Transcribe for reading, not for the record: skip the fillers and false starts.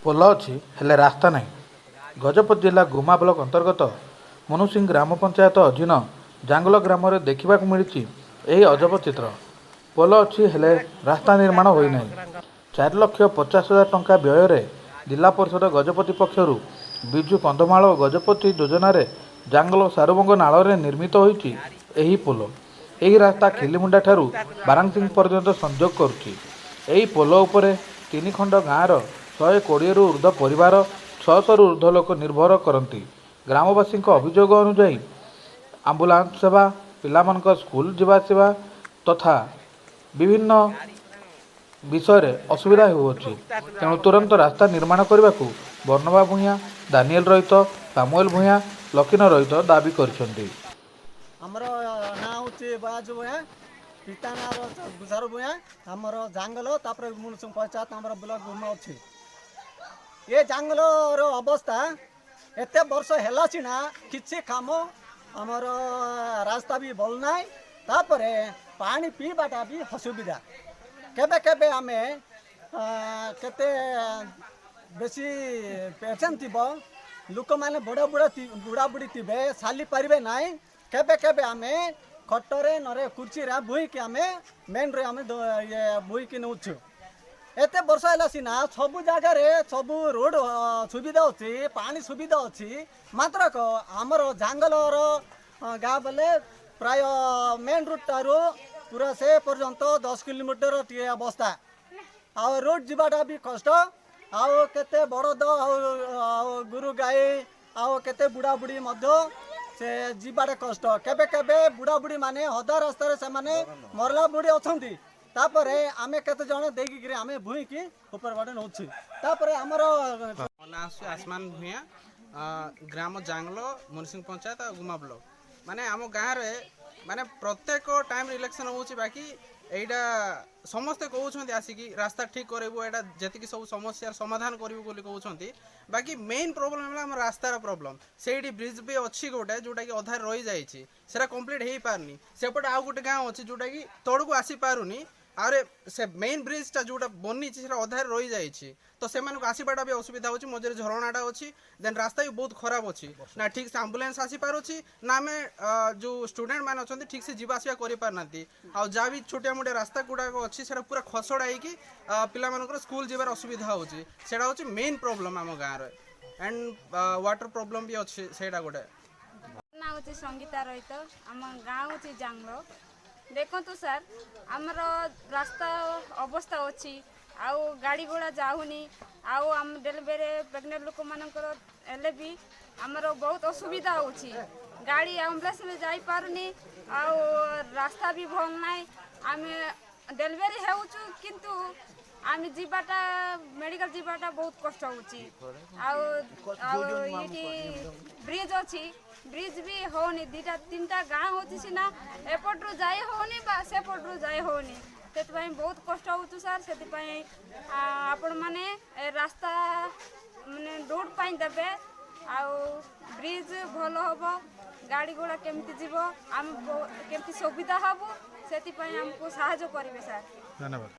पोल अच्छी हेले रास्ता नहीं। गजपति जिला गुमा ब्लॉक अंतर्गत मनुसिंह ग्राम पंचायत अधीन जांगल ग्राम में देखा मिली अजब चित्र। पोल अच्छी हेले रास्ता निर्माण होना। 4,50,000 टंका व्यय जिला परिषद गजपति पक्षर विजु कंधमाल और गजपति योजन जांगल सारुबंग नाल निर्मित होती पोल। यही रास्ता खिलिमुंडा ठारू बारांगसिंह पर्यंत संजोग करुच्ची। पोल उपरे 3 खंड गाँवर 120 रु ऊर्ध्व परिवार 600 रु ऊर्ध्व लोक निर्भर करती। ग्रामवासी अभियोग अनुजाई आंबुलांस सेवा पिलामान स्कूल जावासवा तथा विभिन्न विषय असुविधा होउछि। तेणु तुरंत रास्ता निर्माण करने को वर्णबा भूया दानिएल रहित सामुएल भूया लक्षण रहित दाबी करछन्ति। आमर ना हूँ बयाजु भूया पिता ना गुजार भूया आमर जंगल तापर मुनसिंह पंचायत आमर ब्लॉक गुमा अच्छी। ये जंगल अवस्था एत वर्ष है सीना किसी काम आमर रास्ता भी भल ना तापर पानी पीवाटा भी असुविधा। केबे केबे आमे केते बेसी पेशेंट थी लोक मैंने बुढ़ा बुढ़ा बुढ़ा बुढ़ी थे साली पारे ना केबे केबे आमे खटरे नरे कुर्सी बुई कि आमे मेन रे आमे ये बुई कि नौचु। एत वर्ष है सीना सबू जगार सबू रोड सुविधा अच्छी पानी सुविधा अच्छी मात्र आमर जंगल गाँ बोले प्राय मेन रूट टारू पूरा से पर्यंत 10 किलोमीटर टी अवस्था आ रोड जीवाटा भी कष्ट आउ केते बड़द गुरु गाई आउ केते बुढ़ा बुढ़ी से जीवाटा कष्ट। केबे केबे बुढ़ा बुढ़ी माने हदा रास्ता से माने मरला बुढ़ी अच्छी तापर आमे केते जण देखि आमे भूई की ऊपर बाटे नउछि। तापर हमर आसमान भूया ग्राम जांगलो मुनसिंह पंचायत गुमा ब्लॉक माने आम गाँव रे माने प्रत्येक टाइम इलेक्शन होउछि बाकी एटा समस्ते कहउछन्ती आसिकी रास्ता ठीक करबो एटा जतिकी सब समस्या समाधान करबो बोली कहउछन्ती बाकी मेन प्रॉब्लम है हम रास्तार प्रॉब्लम। सेठी ब्रिज भी अच्छी गोटे जोटा कि अधा रही जाइछि सेटा कंप्लीट हेई पारनी सेपट आउ गोटे गाँव अच्छी जोटा कि तड़कू आसी पारुनी आरे से मेन ब्रिजटा जोटा बनी अधार रही जाइए तो से आसवाटा भी असुविधा होची। मझे झरणाटा अच्छी देन रास्ता भी बहुत खराब अच्छी ना ठीक से आंबुलांस आसी पारुची ना आम जो स्टूडेंट मैंने अच्छा ठीक से जीवा आसवा कर पारना आ जहाँ भी छोटिया मोटिया रास्ता गुड़ाक अच्छी से पूरा खसड़ा होगी पिला स्कूल जीवार असुविधा होची सेटा होची मेन प्रॉब्लम आम गाँव एंड वाटर प्रॉब्लम भी अच्छी सेटा गोटे ना होची संगीता रहित आम गाँव होची जांगलो। देखो तो सर आमर रास्ता अवस्था अच्छी आउ गाड़ी घोड़ा जाऊनी आउ आम डेलीवरी प्रेग्नेंट लोक मानकर भी आमर बहुत असुविधा होची गाड़ी एम्बुलेंस में जाई पारुनी आउ रास्ता भी भल नाई आम डेलीवरी हेउचु किंतु आम जीवाटा मेडिकल जीवाटा बहुत कष्ट होची आउ ये ब्रिज अच्छी ब्रिज भी होनी दीटा 3टा गाँव होती सीना एपट्रु जाई होनी बा सेपट्रु जाई होनी से बहुत कष्ट होचु सर से आपण माने रास्ता माने रोड पाई देबे आउ ब्रिज भल होबो गाड़ी घोड़ा केमती जीवो आम केमती सुविधा होबो से हमको साहाय्य करिवे सर। धन्यवाद।